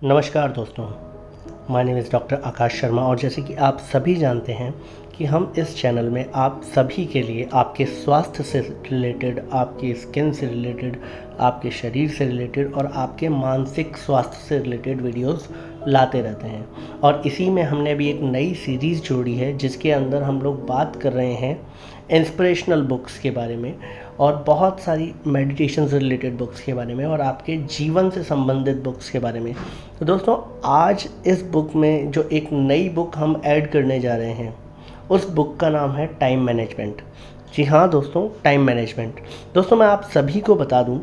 नमस्कार दोस्तों, my name is doctor आकाश शर्मा। और जैसे कि आप सभी जानते हैं कि हम इस चैनल में आप सभी के लिए आपके स्वास्थ्य से रिलेटेड, आपकी स्किन से रिलेटेड, आपके शरीर से रिलेटेड और आपके मानसिक स्वास्थ्य से रिलेटेड वीडियोस लाते रहते हैं। और इसी में हमने अभी एक नई सीरीज़ जोड़ी है जिसके अंदर हम लोग बात कर रहे हैं इंस्पिरेशनल बुक्स के बारे में और बहुत सारी मेडिटेशन से रिलेटेड बुक्स के बारे में और आपके जीवन से संबंधित बुक्स के बारे में। तो दोस्तों, आज इस बुक में जो एक नई बुक हम ऐड करने जा रहे हैं, उस बुक का नाम है टाइम मैनेजमेंट। जी हाँ दोस्तों, टाइम मैनेजमेंट। दोस्तों, मैं आप सभी को बता दूं,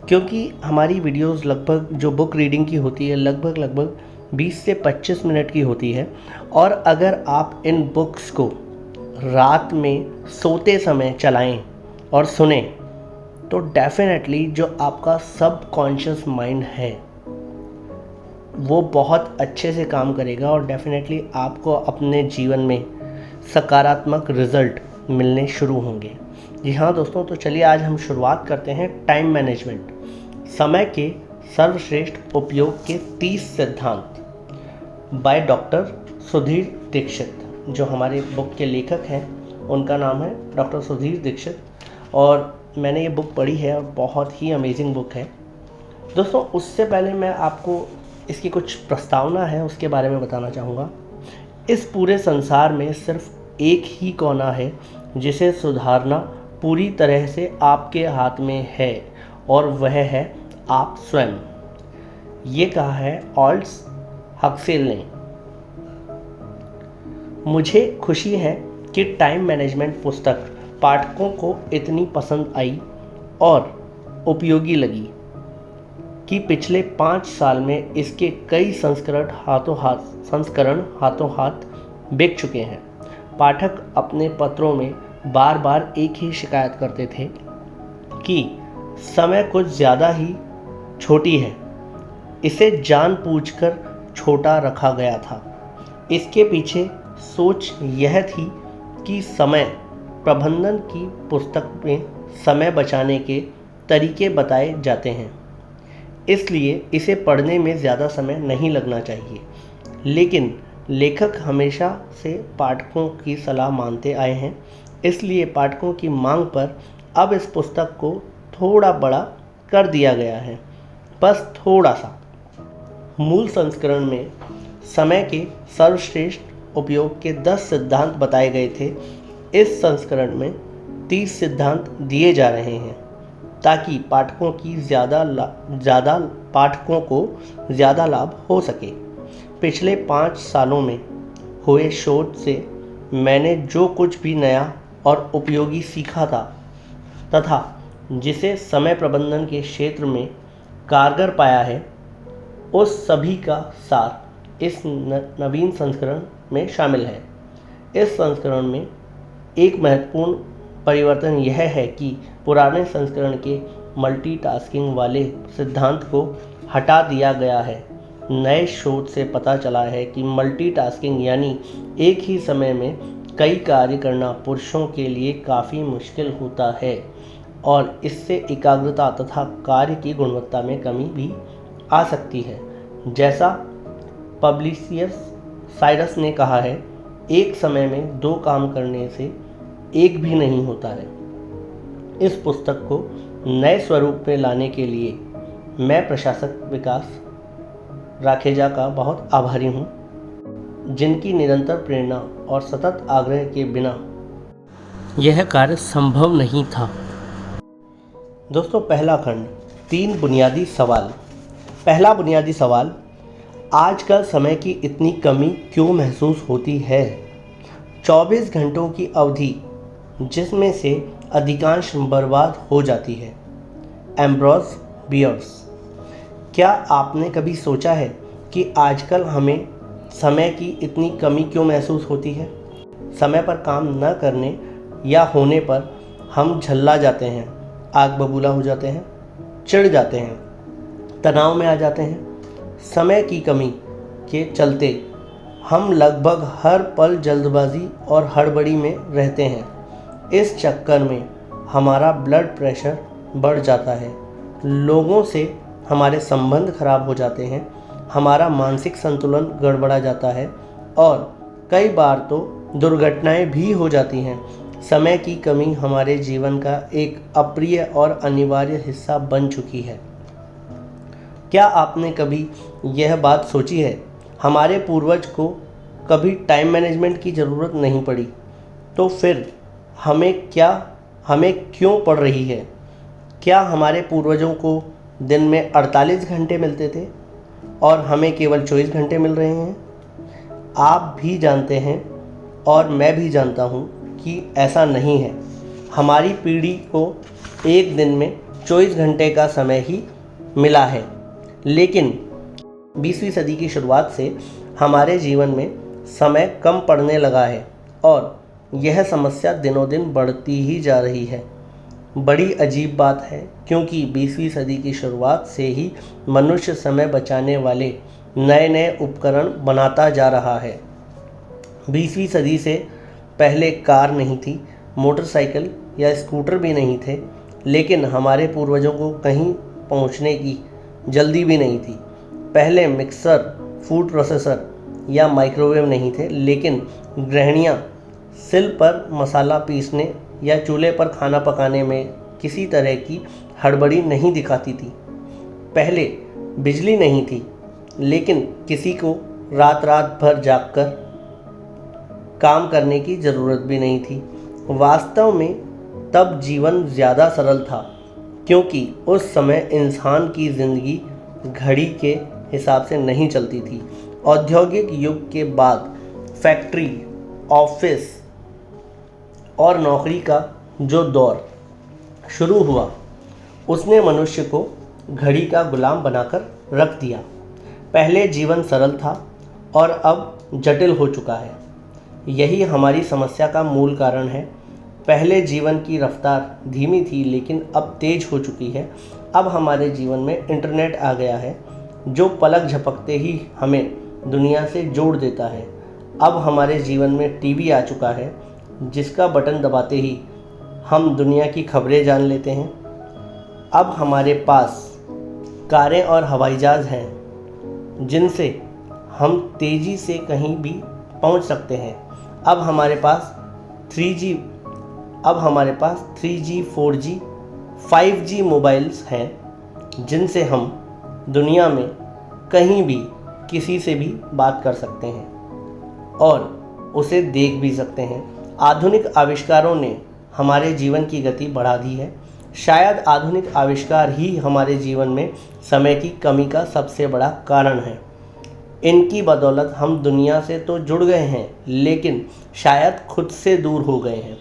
क्योंकि हमारी वीडियोस लगभग जो बुक रीडिंग की होती है लगभग 20 से 25 मिनट की होती है। और अगर आप इन बुक्स को रात में सोते समय चलाएं और सुने तो डेफिनेटली जो आपका सबकॉन्शियस माइंड है वो बहुत अच्छे से काम करेगा और डेफिनेटली आपको अपने जीवन में सकारात्मक रिज़ल्ट मिलने शुरू होंगे। जी हाँ दोस्तों, तो चलिए आज हम शुरुआत करते हैं टाइम मैनेजमेंट, समय के सर्वश्रेष्ठ उपयोग के 30 सिद्धांत बाय डॉक्टर सुधीर दीक्षित। जो हमारे बुक के लेखक हैं उनका नाम है डॉक्टर सुधीर दीक्षित और मैंने ये बुक पढ़ी है और बहुत ही अमेजिंग बुक है। दोस्तों, उससे पहले मैं आपको इसकी कुछ प्रस्तावना है उसके बारे में बताना चाहूँगा। इस पूरे संसार में सिर्फ एक ही कोना है जिसे सुधारना पूरी तरह से आपके हाथ में है और वह है आप स्वयं। ये कहा है ऑल्ड्स हक्सेल ने। मुझे खुशी है कि टाइम मैनेजमेंट पुस्तक पाठकों को इतनी पसंद आई और उपयोगी लगी कि पिछले 5 साल में इसके कई संस्करण हाथों हाथ बिक चुके हैं। पाठक अपने पत्रों में बार बार एक ही शिकायत करते थे कि समय कुछ ज़्यादा ही छोटी है, इसे जानबूझकर छोटा रखा गया था। इसके पीछे सोच यह थी कि समय प्रबंधन की पुस्तक में समय बचाने के तरीके बताए जाते हैं, इसलिए इसे पढ़ने में ज़्यादा समय नहीं लगना चाहिए। लेकिन लेखक हमेशा से पाठकों की सलाह मानते आए हैं, इसलिए पाठकों की मांग पर अब इस पुस्तक को थोड़ा बड़ा कर दिया गया है, बस थोड़ा सा। मूल संस्करण में समय के सर्वश्रेष्ठ उपयोग के 10 सिद्धांत बताए गए थे। इस संस्करण में 30 सिद्धांत दिए जा रहे हैं ताकि पाठकों को ज़्यादा लाभ हो सके। पिछले 5 सालों में हुए शोध से मैंने जो कुछ भी नया और उपयोगी सीखा था तथा जिसे समय प्रबंधन के क्षेत्र में कारगर पाया है, उस सभी का सार इस नवीन संस्करण में शामिल है। इस संस्करण में एक महत्वपूर्ण परिवर्तन यह है कि पुराने संस्करण के मल्टीटास्किंग वाले सिद्धांत को हटा दिया गया है। नए शोध से पता चला है कि मल्टीटास्किंग यानी एक ही समय में कई कार्य करना पुरुषों के लिए काफ़ी मुश्किल होता है और इससे एकाग्रता तथा कार्य की गुणवत्ता में कमी भी आ सकती है। जैसा पब्लिशियस साइरस ने कहा है, एक समय में 2 काम करने से एक भी नहीं होता है। इस पुस्तक को नए स्वरूप में लाने के लिए मैं प्रशासक विकास राखेजा का बहुत आभारी हूँ, जिनकी निरंतर प्रेरणा और सतत आग्रह के बिना यह कार्य संभव नहीं था। दोस्तों, पहला खंड, 3 बुनियादी सवाल। पहला बुनियादी सवाल, आजकल समय की इतनी कमी क्यों महसूस होती है? 24 घंटों की अवधि जिसमें से अधिकांश बर्बाद हो जाती है। Ambrose Bierce. क्या आपने कभी सोचा है कि आजकल हमें समय की इतनी कमी क्यों महसूस होती है? समय पर काम न करने या होने पर हम झल्ला जाते हैं, आग बबूला हो जाते हैं, चिढ़ जाते हैं, तनाव में आ जाते हैं। समय की कमी के चलते हम लगभग हर पल जल्दबाजी और हड़बड़ी में रहते हैं। इस चक्कर में हमारा ब्लड प्रेशर बढ़ जाता है, लोगों से हमारे संबंध खराब हो जाते हैं, हमारा मानसिक संतुलन गड़बड़ा जाता है और कई बार तो दुर्घटनाएं भी हो जाती हैं। समय की कमी हमारे जीवन का एक अप्रिय और अनिवार्य हिस्सा बन चुकी है। क्या आपने कभी यह बात सोची है, हमारे पूर्वज को कभी टाइम मैनेजमेंट की ज़रूरत नहीं पड़ी, तो फिर हमें क्यों पड़ रही है? क्या हमारे पूर्वजों को दिन में 48 घंटे मिलते थे और हमें केवल 24 घंटे मिल रहे हैं? आप भी जानते हैं और मैं भी जानता हूँ कि ऐसा नहीं है। हमारी पीढ़ी को एक दिन में 24 घंटे का समय ही मिला है, लेकिन 20वीं सदी की शुरुआत से हमारे जीवन में समय कम पड़ने लगा है और यह समस्या दिनों दिन बढ़ती ही जा रही है। बड़ी अजीब बात है, क्योंकि 20वीं सदी की शुरुआत से ही मनुष्य समय बचाने वाले नए नए उपकरण बनाता जा रहा है। 20वीं सदी से पहले कार नहीं थी, मोटरसाइकिल या स्कूटर भी नहीं थे, लेकिन हमारे पूर्वजों को कहीं पहुंचने की जल्दी भी नहीं थी। पहले मिक्सर, फूड प्रोसेसर या माइक्रोवेव नहीं थे, लेकिन गृहिणियाँ सिल पर मसाला पीसने या चूल्हे पर खाना पकाने में किसी तरह की हड़बड़ी नहीं दिखाती थी। पहले बिजली नहीं थी, लेकिन किसी को रात रात भर जागकर काम करने की ज़रूरत भी नहीं थी। वास्तव में तब जीवन ज़्यादा सरल था, क्योंकि उस समय इंसान की ज़िंदगी घड़ी के हिसाब से नहीं चलती थी। औद्योगिक युग के बाद फैक्ट्री, ऑफिस और नौकरी का जो दौर शुरू हुआ, उसने मनुष्य को घड़ी का गुलाम बनाकर रख दिया। पहले जीवन सरल था और अब जटिल हो चुका है। यही हमारी समस्या का मूल कारण है। पहले जीवन की रफ्तार धीमी थी, लेकिन अब तेज हो चुकी है। अब हमारे जीवन में इंटरनेट आ गया है, जो पलक झपकते ही हमें दुनिया से जोड़ देता है। अब हमारे जीवन में टीवी आ चुका है, जिसका बटन दबाते ही हम दुनिया की खबरें जान लेते हैं। अब हमारे पास कारें और हवाई जहाज़ हैं, जिनसे हम तेज़ी से कहीं भी पहुंच सकते हैं। अब हमारे पास 3G, 4G, 5G मोबाइल्स हैं, जिनसे हम दुनिया में कहीं भी किसी से भी बात कर सकते हैं और उसे देख भी सकते हैं। आधुनिक आविष्कारों ने हमारे जीवन की गति बढ़ा दी है। शायद आधुनिक आविष्कार ही हमारे जीवन में समय की कमी का सबसे बड़ा कारण है। इनकी बदौलत हम दुनिया से तो जुड़ गए हैं, लेकिन शायद खुद से दूर हो गए हैं।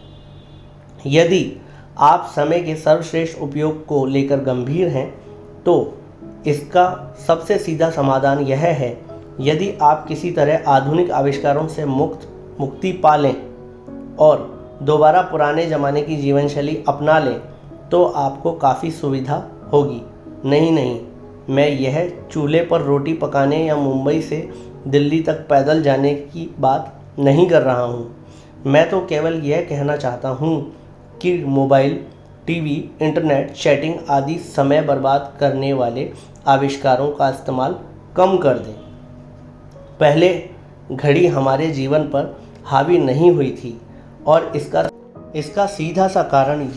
यदि आप समय के सर्वश्रेष्ठ उपयोग को लेकर गंभीर हैं, तो इसका सबसे सीधा समाधान यह है, यदि आप किसी तरह आधुनिक आविष्कारों से मुक्ति पा लें और दोबारा पुराने ज़माने की जीवन शैली अपना लें, तो आपको काफ़ी सुविधा होगी। नहीं, मैं यह चूल्हे पर रोटी पकाने या मुंबई से दिल्ली तक पैदल जाने की बात नहीं कर रहा हूँ। मैं तो केवल यह कहना चाहता हूँ कि मोबाइल, टीवी, इंटरनेट, चैटिंग आदि समय बर्बाद करने वाले आविष्कारों का इस्तेमाल कम कर दें। पहले घड़ी हमारे जीवन पर हावी नहीं हुई थी और इसका सीधा सा कारण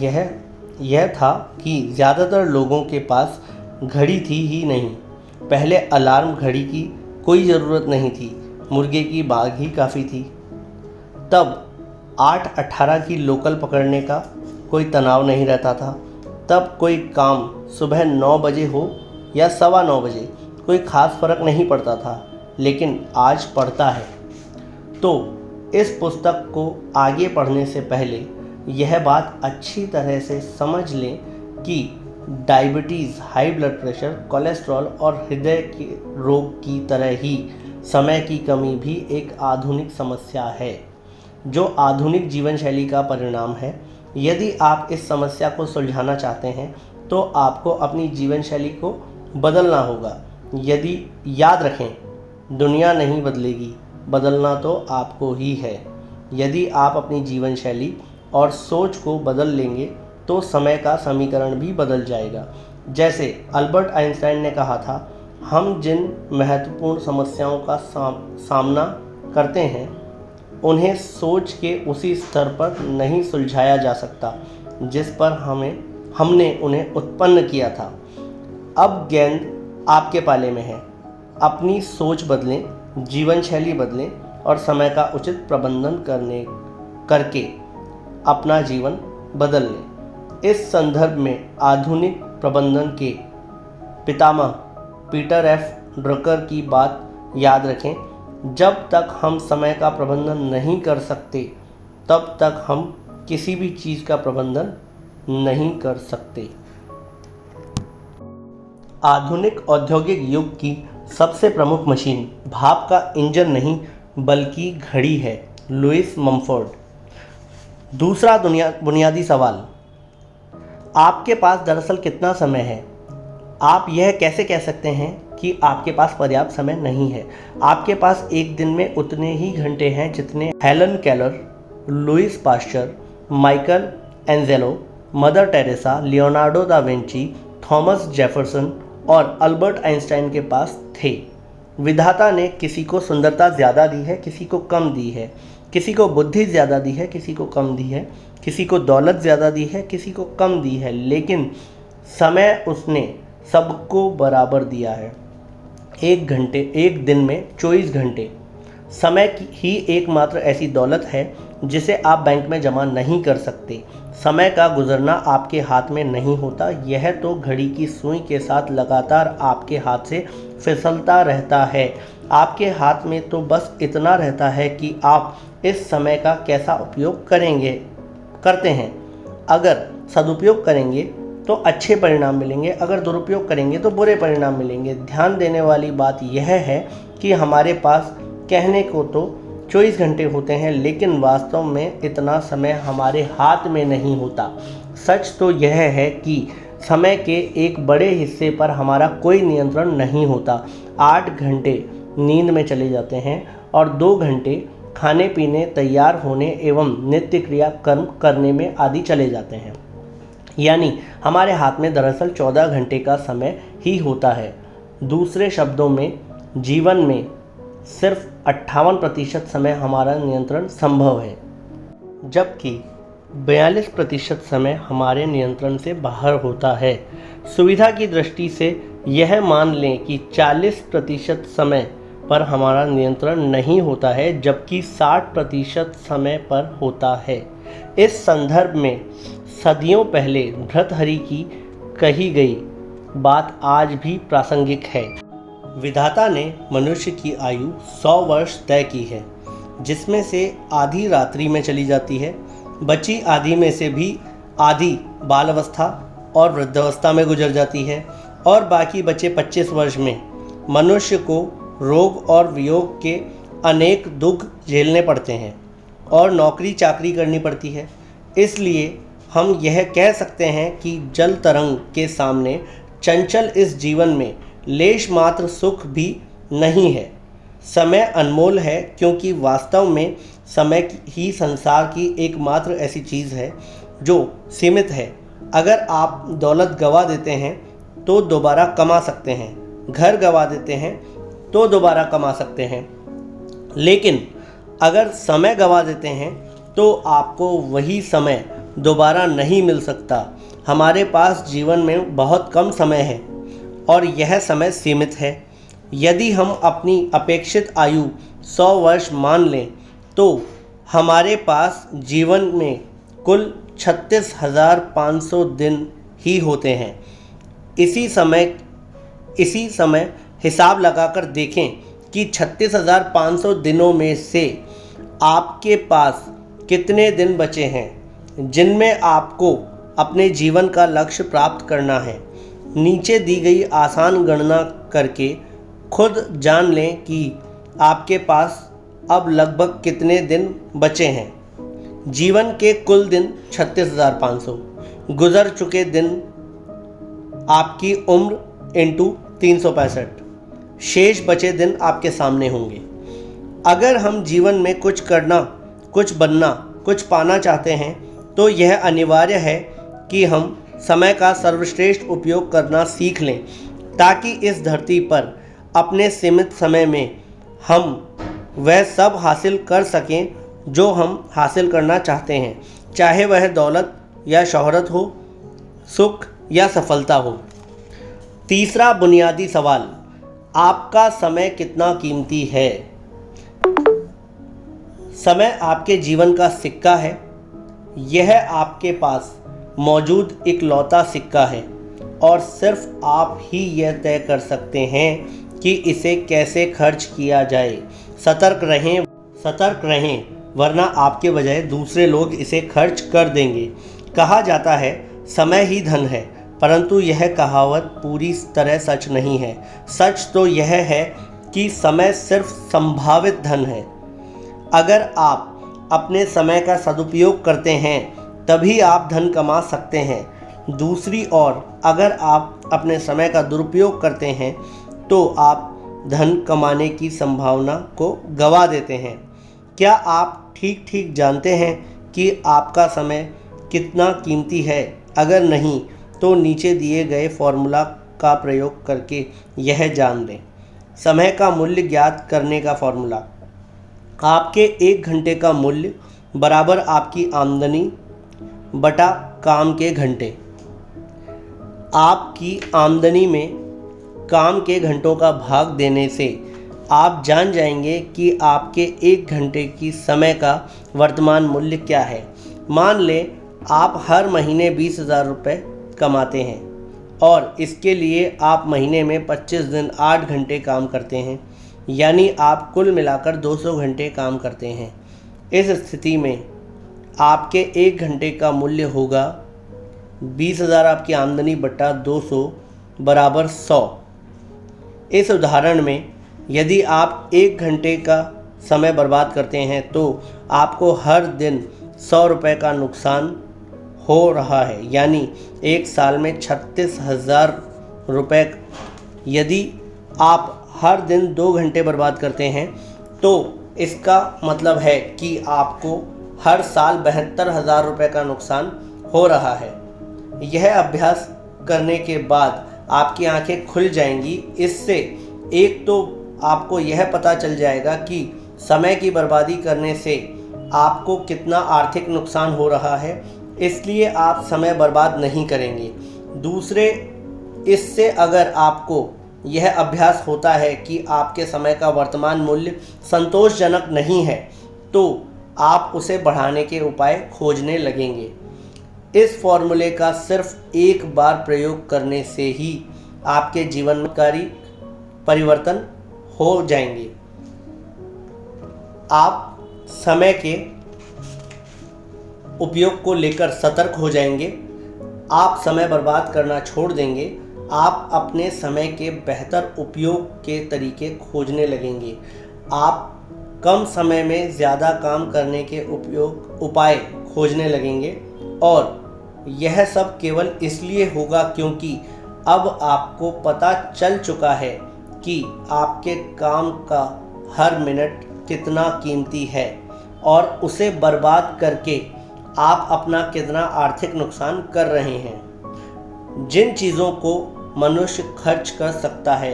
यह था कि ज़्यादातर लोगों के पास घड़ी थी ही नहीं। पहले अलार्म घड़ी की कोई ज़रूरत नहीं थी, मुर्गे की बाग ही काफ़ी थी। तब 8:18 की लोकल पकड़ने का कोई तनाव नहीं रहता था। तब कोई काम सुबह 9 बजे हो या 9:15 बजे कोई ख़ास फ़र्क नहीं पड़ता था, लेकिन आज पड़ता है। तो इस पुस्तक को आगे पढ़ने से पहले यह बात अच्छी तरह से समझ लें कि diabetes, high blood pressure, cholesterol और हृदय के रोग की तरह ही समय की कमी भी एक आधुनिक समस्या है, जो आधुनिक जीवन शैली का परिणाम है। यदि आप इस समस्या को सुलझाना चाहते हैं, तो आपको अपनी जीवन शैली को बदलना होगा। यदि याद रखें, दुनिया नहीं बदलेगी, बदलना तो आपको ही है। यदि आप अपनी जीवन शैली और सोच को बदल लेंगे, तो समय का समीकरण भी बदल जाएगा। जैसे अल्बर्ट आइंस्टाइन ने कहा था, हम जिन महत्वपूर्ण समस्याओं का सामना करते हैं उन्हें सोच के उसी स्तर पर नहीं सुलझाया जा सकता जिस पर हमने उन्हें उत्पन्न किया था। अब गेंद आपके पाले में है। अपनी सोच बदलें, जीवन शैली बदलें और समय का उचित प्रबंधन करके अपना जीवन बदल लें। इस संदर्भ में आधुनिक प्रबंधन के पितामह पीटर एफ ड्रकर की बात याद रखें, जब तक हम समय का प्रबंधन नहीं कर सकते तब तक हम किसी भी चीज़ का प्रबंधन नहीं कर सकते। आधुनिक औद्योगिक युग की सबसे प्रमुख मशीन भाप का इंजन नहीं बल्कि घड़ी है। Lewis Mumford. दूसरा बुनियादी सवाल, आपके पास दरअसल कितना समय है? आप यह कैसे कह सकते हैं कि आपके पास पर्याप्त समय नहीं है? आपके पास एक दिन में उतने ही घंटे हैं जितने Helen Keller, Louis Pasteur, Michelangelo, mother Teresa, Leonardo da Vinci, Thomas Jefferson और अल्बर्ट आइंस्टाइन के पास थे। विधाता ने किसी को सुंदरता ज़्यादा दी है, किसी को कम दी है, किसी को बुद्धि ज़्यादा दी है, किसी को कम दी है, किसी को दौलत ज़्यादा दी है, किसी को कम दी है, लेकिन समय उसने सबको बराबर दिया है। एक दिन में 24 घंटे। समय ही एकमात्र ऐसी दौलत है जिसे आप बैंक में जमा नहीं कर सकते। समय का गुजरना आपके हाथ में नहीं होता, यह तो घड़ी की सुई के साथ लगातार आपके हाथ से फिसलता रहता है। आपके हाथ में तो बस इतना रहता है कि आप इस समय का कैसा उपयोग करते हैं। अगर सदुपयोग करेंगे तो अच्छे परिणाम मिलेंगे, अगर दुरुपयोग करेंगे तो बुरे परिणाम मिलेंगे। ध्यान देने वाली बात यह है कि हमारे पास कहने को तो 24 घंटे होते हैं, लेकिन वास्तव में इतना समय हमारे हाथ में नहीं होता। सच तो यह है कि समय के एक बड़े हिस्से पर हमारा कोई नियंत्रण नहीं होता। 8 घंटे नींद में चले जाते हैं और 2 घंटे खाने पीने, तैयार होने एवं नित्य क्रिया कर्म करने में आदि चले जाते हैं। यानी हमारे हाथ में दरअसल 14 घंटे का समय ही होता है। दूसरे शब्दों में जीवन में सिर्फ 58% समय हमारा नियंत्रण संभव है, जबकि 42% समय हमारे नियंत्रण से बाहर होता है। सुविधा की दृष्टि से यह मान लें कि 40% समय पर हमारा नियंत्रण नहीं होता है, जबकि 60% समय पर होता है। इस संदर्भ में सदियों पहले भर्तृहरि की कही गई बात आज भी प्रासंगिक है। विधाता ने मनुष्य की आयु 100 वर्ष तय की है, जिसमें से आधी रात्रि में चली जाती है, बची आधी में से भी आधी बालावस्था और वृद्धावस्था में गुजर जाती है और बाकी बचे 25 वर्ष में मनुष्य को रोग और वियोग के अनेक दुख झेलने पड़ते हैं और नौकरी चाकरी करनी पड़ती है। इसलिए हम यह कह सकते हैं कि जल तरंग के सामने चंचल इस जीवन में लेश मात्र सुख भी नहीं है। समय अनमोल है, क्योंकि वास्तव में समय ही संसार की एकमात्र ऐसी चीज़ है जो सीमित है। अगर आप दौलत गंवा देते हैं तो दोबारा कमा सकते हैं, घर गंवा देते हैं तो दोबारा कमा सकते हैं, लेकिन अगर समय गंवा देते हैं तो आपको वही समय दोबारा नहीं मिल सकता। हमारे पास जीवन में बहुत कम समय है और यह समय सीमित है। यदि हम अपनी अपेक्षित आयु 100 वर्ष मान लें तो हमारे पास जीवन में कुल 36,500 दिन ही होते हैं। इसी समय हिसाब लगाकर देखें कि 36,500 दिनों में से आपके पास कितने दिन बचे हैं जिनमें आपको अपने जीवन का लक्ष्य प्राप्त करना है। नीचे दी गई आसान गणना करके खुद जान लें कि आपके पास अब लगभग कितने दिन बचे हैं। जीवन के कुल दिन 36,500, गुजर चुके दिन आपकी उम्र इंटू 365, शेष बचे दिन आपके सामने होंगे। अगर हम जीवन में कुछ करना, कुछ बनना, कुछ पाना चाहते हैं तो यह अनिवार्य है कि हम समय का सर्वश्रेष्ठ उपयोग करना सीख लें। ताकि इस धरती पर अपने सीमित समय में हम वह सब हासिल कर सकें जो हम हासिल करना चाहते हैं, चाहे वह दौलत या शोहरत हो, सुख या सफलता हो। तीसरा बुनियादी सवाल, आपका समय कितना कीमती है? समय आपके जीवन का सिक्का है। यह आपके पास मौजूद इकलौता सिक्का है और सिर्फ आप ही यह तय कर सकते हैं कि इसे कैसे खर्च किया जाए। सतर्क रहें वरना आपके बजाय दूसरे लोग इसे खर्च कर देंगे। कहा जाता है समय ही धन है, परंतु यह कहावत पूरी तरह सच नहीं है। सच तो यह है कि समय सिर्फ संभावित धन है। अगर आप अपने समय का सदुपयोग करते हैं तभी आप धन कमा सकते हैं। दूसरी ओर अगर आप अपने समय का दुरुपयोग करते हैं तो आप धन कमाने की संभावना को गंवा देते हैं। क्या आप ठीक जानते हैं कि आपका समय कितना कीमती है? अगर नहीं तो नीचे दिए गए फॉर्मूला का प्रयोग करके यह जान लें। समय का मूल्य ज्ञात करने का फॉर्मूला, आपके 1 घंटे का मूल्य बराबर आपकी आमदनी बटा काम के घंटे। आपकी आमदनी में काम के घंटों का भाग देने से आप जान जाएंगे कि आपके 1 घंटे की समय का वर्तमान मूल्य क्या है। मान लें आप हर महीने 20,000 रुपये कमाते हैं और इसके लिए आप महीने में 25 दिन 8 घंटे काम करते हैं, यानी आप कुल मिलाकर 200 घंटे काम करते हैं। इस स्थिति में आपके 1 घंटे का मूल्य होगा 20,000 आपकी आमदनी बटा 200 बराबर 100। इस उदाहरण में यदि आप 1 घंटे का समय बर्बाद करते हैं तो आपको हर दिन 100 रुपये का नुकसान हो रहा है, यानी एक साल में 36,000 रुपये। यदि आप हर दिन 2 घंटे बर्बाद करते हैं तो इसका मतलब है कि आपको हर साल 72,000 रुपये का नुकसान हो रहा है। यह अभ्यास करने के बाद आपकी आंखें खुल जाएंगी। इससे एक तो आपको यह पता चल जाएगा कि समय की बर्बादी करने से आपको कितना आर्थिक नुकसान हो रहा है, इसलिए आप समय बर्बाद नहीं करेंगे। दूसरे, इससे अगर आपको यह अभ्यास होता है कि आपके समय का वर्तमान मूल्य संतोषजनक नहीं है तो आप उसे बढ़ाने के उपाय खोजने लगेंगे। इस फॉर्मूले का सिर्फ एक बार प्रयोग करने से ही आपके जीवन में कारी परिवर्तन हो जाएंगे। आप समय के उपयोग को लेकर सतर्क हो जाएंगे। आप समय बर्बाद करना छोड़ देंगे। आप अपने समय के बेहतर उपयोग के तरीके खोजने लगेंगे। आप कम समय में ज़्यादा काम करने के उपाय खोजने लगेंगे और यह सब केवल इसलिए होगा क्योंकि अब आपको पता चल चुका है कि आपके काम का हर मिनट कितना कीमती है और उसे बर्बाद करके आप अपना कितना आर्थिक नुकसान कर रहे हैं। जिन चीज़ों को मनुष्य खर्च कर सकता है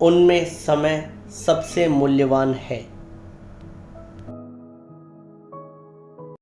उनमें समय सबसे मूल्यवान है।